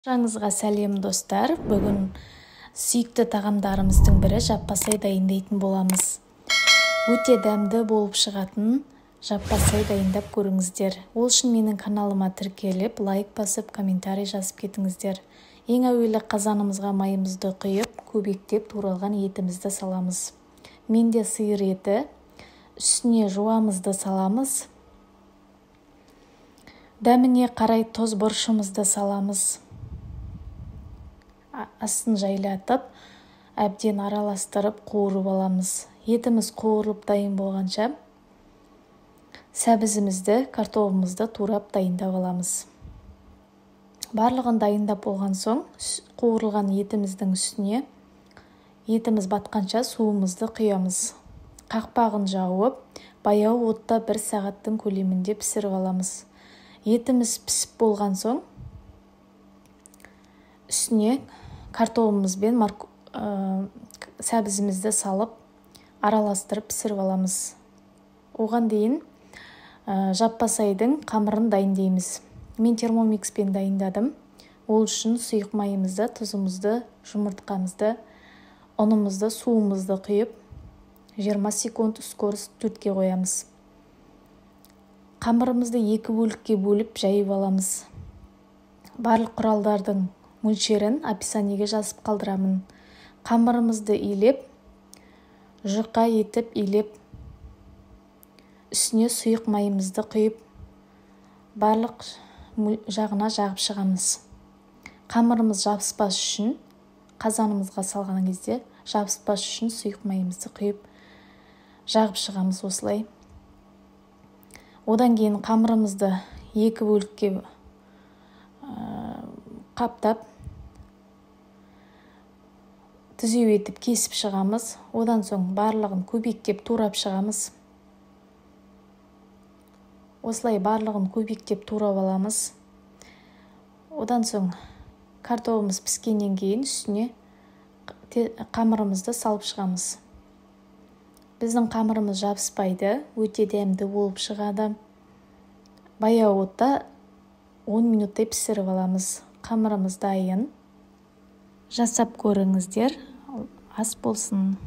Жаңызға сәлем достар. Бүгін сүйікті тағамдарымыздың бірі жаппасай дайындайтын боламыз. Өте дәмді болып шығатын жаппасай дайындап көріңіздер. Ол үшін менің каналыма тіркеліп, лайк басып, комментарий жазып кетіңіздер. Ең әуелі қазанымызға майымызды құйып, көбектеп туралған етімізді саламыз. Менде сиыр еті, үстіне жуамызды саламыз. Дәміне қарай тоз бұрышымызды саламыз. Астын жайлатып, әбден араластырып қуырып аламыз. Етіміз қуырылып дайын болғанша сәбізімізді, картофелімізді турап дайындап аламыз. Барлығын дайындап болған соң, қуырылған етіміздің үстіне етіміз батқанша суымызды құямыз. Қақпағын жауып, баяу отта 1 сағаттың көлемінде пісіріп аламыз. Етіміз пісіп болған соң, үстіне картофеліміз бен сәбізімізді салып, араластырып пісіріп аламыз. Оған дейін жаппасайдың қамырын дайындаймыз. Мен термомикспен дайындадым. Ол үшін сұйық майымызды, тұзымызды, жұмыртқамызды, ұнымызды, суымызды құйып, 20 секунд скорость 4-ке қоямыз. Қамырымызды 2 бөлікке бөліп жайып аламыз. Барлық құралдардың мөлшерін описаниеге жазып қалдырамын. Қамырымызды илеп, жұқа етіп илеп, үстіне сұйық майымызды құйып, барлық жағына жағып шығамыз. Қамырымыз жабыспас үшін, қазанымызға салған кезде жабыспас үшін сұйық майымызды құйып, жағып шығамыз осылай. Одан кейін қамырымызды 2 бөлікке қаптап, түзеу етіп кесіп шығамыз. Одан соң барлығын көбектеп турап шығамыз. Осылай барлығын көбектеп турап аламыз. Одан соң картофеліміз піскеннен кейін үстіне қамырымызды салып шығамыз. Біздің қамырымыз жабыспайды, өте дәмді болып шығады. Баяу отта 10 минуттай пісіріп аламыз. Қамырымыз дайын. Жасап көріңіздер. Ас болсын.